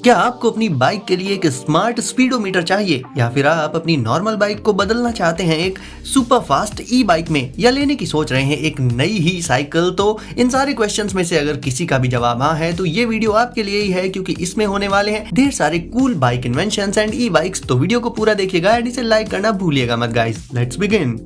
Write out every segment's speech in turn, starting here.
क्या आपको अपनी बाइक के लिए एक स्मार्ट स्पीडोमीटर चाहिए या फिर आप अपनी नॉर्मल बाइक को बदलना चाहते हैं एक सुपर फास्ट ई बाइक में या लेने की सोच रहे हैं एक नई ही साइकिल। तो इन सारे क्वेश्चंस में से अगर किसी का भी जवाब हाँ है तो ये वीडियो आपके लिए ही है, क्योंकि इसमें होने वाले हैं ढेर सारे cool bike inventions and E bikes. तो वीडियो को पूरा देखिएगा एंड इसे लाइक करना भूलिएगा मत गाइस। Let's begin.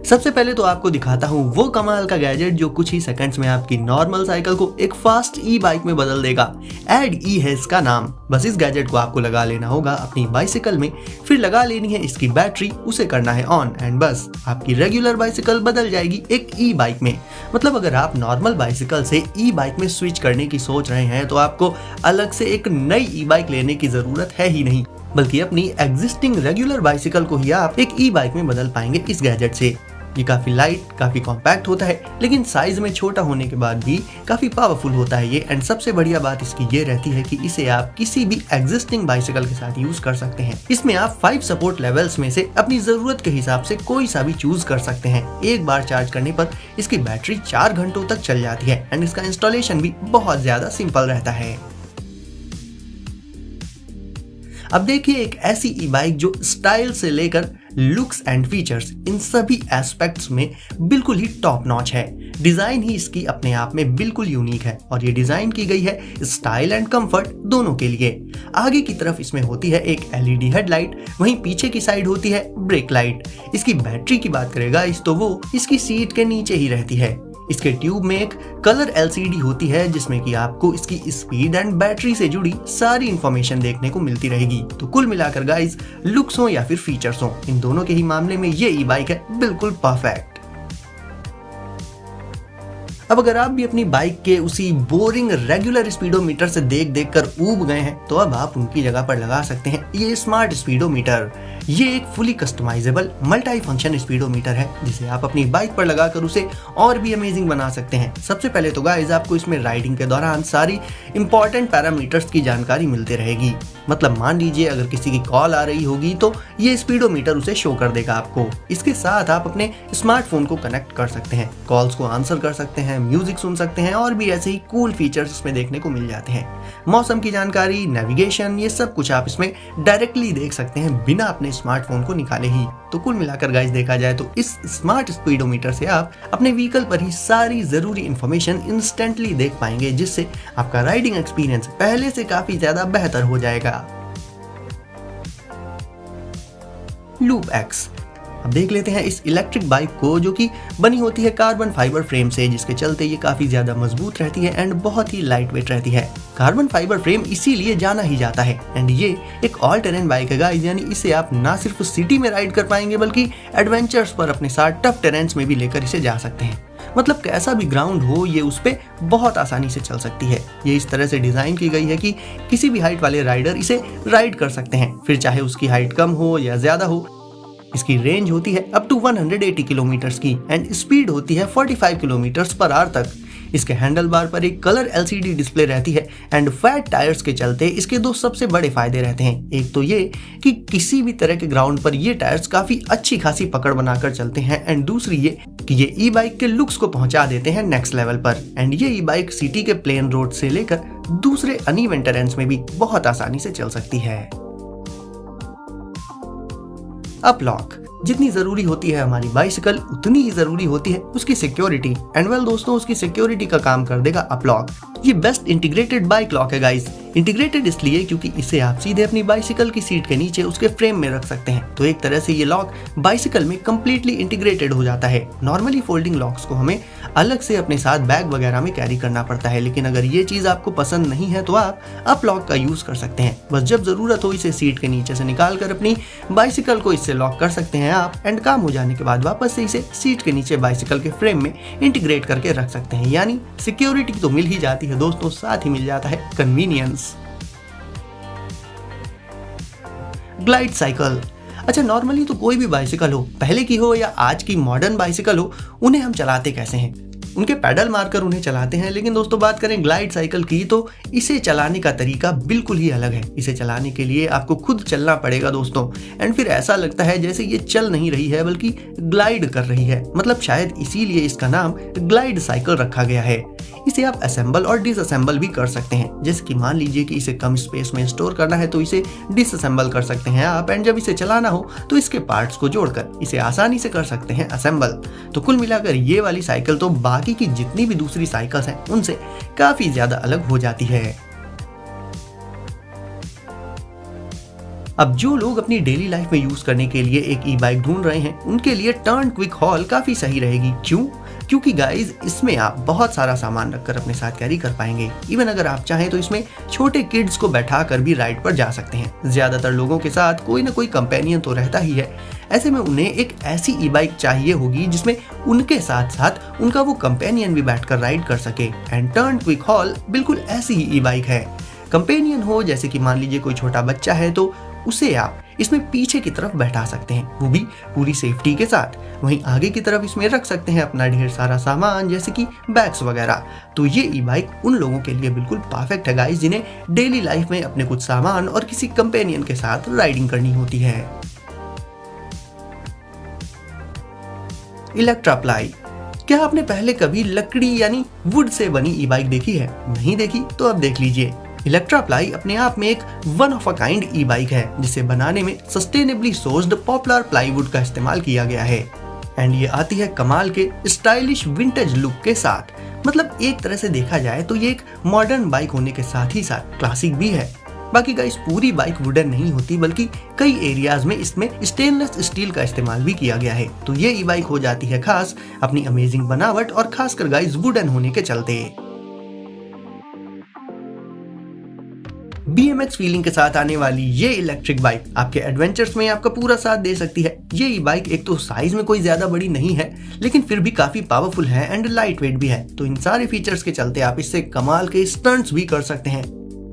सबसे पहले तो आपको दिखाता हूँ वो कमाल का गैजेट जो कुछ ही सेकंड्स में आपकी नॉर्मल साइकिल को एक फास्ट ई बाइक में बदल देगा। एड ई है इसका नाम। बस इस गैजेट को आपको लगा लेना होगा अपनी बाइसिकल में, फिर लगा लेनी है इसकी बैटरी, उसे करना है ऑन एंड बस आपकी रेगुलर बाइसिकल बदल जाएगी एक ई बाइक में। मतलब अगर आप नॉर्मल बाइसिकल से ई बाइक में स्विच करने की सोच रहे हैं तो आपको अलग से एक नई ई बाइक लेने की जरूरत है ही नहीं, बल्कि अपनी एग्जिस्टिंग रेगुलर बाइसिकल को ही आप एक ई बाइक में बदल पाएंगे इस गैजेट से। ये काफी लाइट, काफी कॉम्पैक्ट होता है, लेकिन साइज में छोटा होने के बाद भी काफी पावरफुल होता है ये। एंड सबसे बढ़िया बात इसकी ये रहती है कि इसे आप किसी भी एग्जिस्टिंग बाइसिकल के साथ यूज कर सकते हैं। इसमें आप 5 सपोर्ट लेवल्स में से अपनी जरूरत के हिसाब से कोई सा भी चूज कर सकते हैं। एक बार चार्ज करने पर इसकी बैटरी 4 घंटों तक चल जाती है एंड इसका इंस्टॉलेशन भी बहुत ज्यादा सिंपल रहता है। अब देखिए एक ऐसी ई बाइक जो स्टाइल से लेकर लुक्स एंड फीचर्स इन सभी एस्पेक्ट्स में बिल्कुल ही टॉप नॉच है। डिजाइन ही इसकी अपने आप में बिल्कुल यूनिक है और ये डिजाइन की गई है स्टाइल एंड कंफर्ट दोनों के लिए। आगे की तरफ इसमें होती है एक एलईडी हेडलाइट, वहीं पीछे की साइड होती है ब्रेक लाइट। इसकी बैटरी की बात करेगा तो वो इसकी सीट के नीचे ही रहती है। इसके ट्यूब में एक कलर एलसीडी होती है जिसमें कि आपको इसकी स्पीड एंड बैटरी से जुड़ी सारी इंफॉर्मेशन देखने को मिलती रहेगी। तो कुल मिलाकर गाइस, लुक्स हो या फिर फीचर्स हो, इन दोनों के ही मामले में ये ई बाइक है बिल्कुल परफेक्ट। अब अगर आप भी अपनी बाइक के उसी बोरिंग रेगुलर स्पीडोमीटर से देख कर ऊब गए हैं तो अब आप उनकी जगह पर लगा सकते हैं ये स्मार्ट स्पीडोमीटर। ये एक fully customisable multi function speedometer है जिसे आप अपनी बाइक पर लगाकर उसे और भी अमेजिंग बना सकते हैं। सबसे पहले तो गाइस आपको इसमें राइडिंग के दौरान सारी इंपॉर्टेंट पैरामीटर्स की जानकारी मिलती रहेगी। मतलब मान लीजिए अगर किसी की कॉल आ रही होगी तो ये स्पीडोमीटर उसे शो कर देगा आपको। इसके साथ आप अपने स्मार्टफोन को कनेक्ट कर सकते हैं, कॉल्स को आंसर कर सकते हैं, म्यूजिक सुन सकते हैं और भी ऐसे ही कूल फीचर्स इसमें देखने को मिल जाते हैं। मौसम की जानकारी, नेविगेशन, ये सब कुछ आप इसमें डायरेक्टली देख सकते हैं बिना अपने स्मार्टफोन को निकाले ही। तो कुल मिलाकर गाइस देखा जाए तो इस स्मार्ट स्पीडोमीटर से आप अपने व्हीकल पर ही सारी जरूरी इंफॉर्मेशन इंस्टेंटली देख पाएंगे, जिससे आपका राइडिंग एक्सपीरियंस पहले से काफी ज्यादा बेहतर हो जाएगा। Loop x. अब देख लेते हैं इस इलेक्ट्रिक बाइक को जो कि बनी होती है कार्बन फाइबर फ्रेम से, जिसके चलते ये काफी ज्यादा मजबूत रहती है एंड बहुत ही लाइट वेट रहती है। कार्बन फाइबर फ्रेम इसीलिए जाना ही जाता है एंड ये एक ऑल टेरेन बाइक है गाइस, यानी इसे आप ना सिर्फ सिटी में राइड कर पाएंगे बल्कि एडवेंचर्स पर अपने साथ टफ टेरेन्स में भी लेकर इसे जा सकते हैं। मतलब कैसा भी ग्राउंड हो ये उस पे बहुत आसानी से चल सकती है। ये इस तरह से डिजाइन की गई है कि किसी भी हाइट वाले राइडर इसे राइड कर सकते हैं, फिर चाहे उसकी हाइट कम हो या ज्यादा हो। इसकी रेंज होती है अप टू 180 किलोमीटर की एंड स्पीड होती है 45 किलोमीटर पर आवर तक। इसके हैंडल बार पर एक कलर एलसीडी डिस्प्ले रहती है एंड फैट टायर्स के चलते इसके दो सबसे बड़े फायदे रहते हैं। एक तो ये कि किसी भी तरह के ग्राउंड पर ये टायर्स काफी अच्छी खासी पकड़ बनाकर चलते हैं एंड दूसरी ये कि ये ई बाइक के लुक्स को पहुंचा देते हैं नेक्स्ट लेवल पर। एंड ये ई बाइक सिटी के प्लेन रोड से लेकर दूसरे अनइवन टेरेन्स में भी बहुत आसानी से चल सकती है। अपलॉक। जितनी जरूरी होती है हमारी बाइसिकल उतनी ही जरूरी होती है उसकी सिक्योरिटी। एंड वेल दोस्तों, उसकी सिक्योरिटी का काम कर देगा अपलॉक। ये बेस्ट इंटीग्रेटेड बाइक लॉक है गाइस। इंटीग्रेटेड इसलिए क्योंकि इसे आप सीधे अपनी बाइसिकल की सीट के नीचे उसके फ्रेम में रख सकते हैं। तो एक तरह से ये लॉक बाइसिकल में कंप्लीटली इंटीग्रेटेड हो जाता है। नॉर्मली फोल्डिंग लॉक्स को हमें अलग से अपने साथ बैग वगैरह में कैरी करना पड़ता है, लेकिन अगर ये चीज आपको पसंद नहीं है तो आप अपलॉक का यूज कर सकते हैं। बस जब जरूरत हो इसे सीट के नीचे से निकाल कर अपनी बाइसिकल को इससे लॉक कर सकते हैं आप एंड काम हो जाने के बाद वापस से इसे सीट के नीचे बाइसिकल के फ्रेम में इंटीग्रेट करके रख सकते हैं। यानी सिक्योरिटी तो मिल ही जाती है दोस्तों, साथ ही मिल जाता है कन्वीनियंस। Glide cycle. अच्छा, नॉर्मली तो कोई भी बाइसिकल हो, पहले की हो या आज की मॉडर्न बाइसिकल हो, उन्हें हम चलाते कैसे हैं? उनके पैडल मारकर उन्हें चलाते हैं। लेकिन दोस्तों बात करें ग्लाइड साइकिल की तो इसे चलाने का तरीका बिल्कुल ही अलग है। इसे चलाने के लिए आपको खुद चलना पड़ेगा दोस्तों, एंड फिर ऐसा लगता है जैसे ये चल नहीं रही है बल्कि ग्लाइड कर रही है। मतलब शायद इसीलिए इसका नाम ग्लाइड साइकिल रखा गया है। इसे आप असेंबल और डिसअसेंबल भी कर सकते हैं। जैसे कि मान लीजिए कि इसे कम स्पेस में स्टोर करना है तो इसे डिसअसेंबल कर सकते हैं आप, एंड जब इसे चलाना हो तो इसके पार्ट्स को जोड़कर इसे आसानी से कर सकते हैं असेंबल। तो कुल मिलाकर ये वाली साइकिल तो बाकी की जितनी भी दूसरी साइकिल्स हैं उनसे काफी ज्यादा अलग हो जाती है। अब जो लोग अपनी डेली लाइफ में यूज करने के लिए एक ई बाइक ढूंढ रहे हैं उनके लिए टर्न क्विक हॉल काफी सही रहेगी। क्यों? क्योंकि गाइज इसमें आप बहुत सारा सामान रखकर अपने साथ कैरी कर पाएंगे। इवन अगर आप चाहें तो इसमें छोटे किड्स को बैठा कर भी राइड पर जा सकते हैं। ज्यादातर लोगों के साथ कोई ना कोई कंपेनियन तो रहता ही है। ऐसे में उन्हें एक ऐसी ई बाइक चाहिए होगी जिसमें उनके साथ साथ उनका वो कंपेनियन भी बैठकर राइड कर सके, एंड टर्न क्विक हॉल बिल्कुल ऐसी ही ई बाइक है। कंपेनियन हो जैसे कि मान लीजिए कोई छोटा बच्चा है तो उसे आप इसमें पीछे की तरफ बैठा सकते हैं, वो भी पूरी सेफ्टी के साथ। वहीं आगे की तरफ इसमें रख सकते हैं अपना ढेर सारा सामान जैसे कि बैग्स वगैरह। तो ये ई बाइक उन लोगों के लिए बिल्कुल परफेक्ट है गाइस जिन्हें डेली लाइफ में अपने कुछ सामान और किसी कंपेनियन के साथ राइडिंग करनी होती है। इलेक्ट्राप्लाई। क्या आपने पहले कभी लकड़ी यानी वुड से बनी ई बाइक देखी है? नहीं देखी तो अब देख लीजिए। इलेक्ट्राप्लाई अपने आप में एक one of a kind E bike है जिसे बनाने में सस्टेनेबली सोर्स्ड पॉपुलर प्लाईवुड का इस्तेमाल किया गया है, एंड ये आती है कमाल के स्टाइलिश विंटेज लुक के साथ। मतलब एक तरह से देखा जाए तो ये एक मॉडर्न बाइक होने के साथ ही साथ क्लासिक भी है। बाकी गाइस पूरी बाइक वुडन नहीं होती बल्कि कई एरियाज में इसमें स्टेनलेस स्टील का इस्तेमाल भी किया गया है। तो ये ई बाइक हो जाती है खास अपनी अमेजिंग बनावट और खासकर गाइस वुडन होने के चलते। BMX फीलिंग के साथ आने वाली ये इलेक्ट्रिक बाइक आपके एडवेंचर्स में आपका पूरा साथ दे सकती है। ये ई बाइक एक तो साइज में कोई ज्यादा बड़ी नहीं है लेकिन फिर भी काफी पावरफुल है एंड लाइट वेट भी है। तो इन सारे फीचर्स के चलते आप इससे कमाल के स्टंट्स भी कर सकते हैं।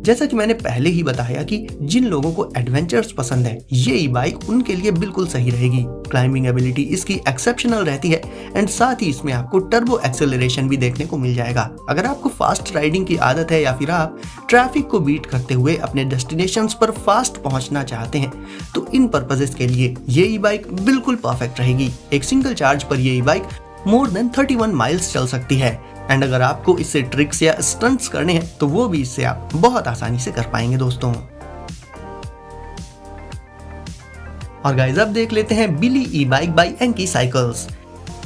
जैसा कि मैंने पहले ही बताया कि जिन लोगों को एडवेंचर्स पसंद है ये ई बाइक उनके लिए बिल्कुल सही रहेगी। क्लाइंबिंग एबिलिटी इसकी एक्सेप्शनल रहती है एंड साथ ही इसमें आपको टर्बो एक्सेलरेशन भी देखने को मिल जाएगा। अगर आपको फास्ट राइडिंग की आदत है या फिर आप ट्रैफिक को बीट करते हुए अपने डेस्टिनेशंस पर फास्ट पहुंचना चाहते हैं तो इन पर्पसेस के लिए ये ई बाइक बिल्कुल परफेक्ट रहेगी। एक सिंगल चार्ज पर ये ई बाइक मोर देन 31 माइल्स चल सकती है, एंड अगर आपको इससे ट्रिक्स या स्टंट्स करने हैं तो वो भी इससे आप बहुत आसानी से कर पाएंगे दोस्तों। और गाइस अब देख लेते हैं बिली ई बाइक बाय एंकी साइकिल्स।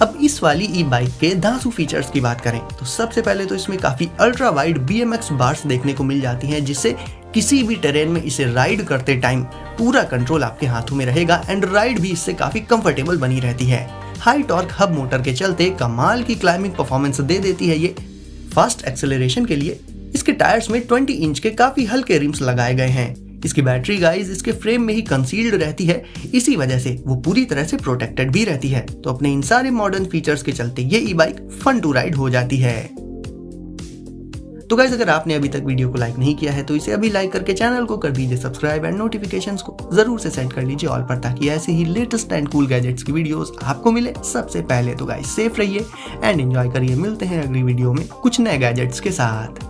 अब इस वाली ई बाइक के धांसू फीचर्स की बात करें तो सबसे पहले तो इसमें काफी अल्ट्रा वाइड BMX बार्स देखने को मिल जाती हैं जिससे किसी भी टेरेन में इसे राइड करते टाइम पूरा कंट्रोल आपके हाथों में रहेगा एंड राइड भी इससे काफी कंफर्टेबल बनी रहती है। हाई टॉर्क हब मोटर के चलते कमाल की क्लाइंबिंग परफॉर्मेंस दे देती है ये। फास्ट एक्सेलरेशन के लिए इसके टायर्स में 20 इंच के काफी हल्के रिम्स लगाए गए हैं। इसकी बैटरी गाइस इसके फ्रेम में ही कंसील्ड रहती है, इसी वजह से वो पूरी तरह से प्रोटेक्टेड भी रहती है। तो अपने इन सारे मॉडर्न फीचर्स के चलते ये ई बाइक फन टू राइड हो जाती है। तो गाइस अगर आपने अभी तक वीडियो को लाइक नहीं किया है तो इसे अभी लाइक करके चैनल को कर दीजिए सब्सक्राइब एंड नोटिफिकेशंस को जरूर से सेट कर लीजिए ऑल पर, ताकि ऐसे ही लेटेस्ट एंड कूल गैजेट्स की वीडियोस आपको मिले सबसे पहले। तो गाइस सेफ रहिए एंड एंजॉय करिए। मिलते हैं अगली वीडियो में कुछ नए गैजेट्स के साथ।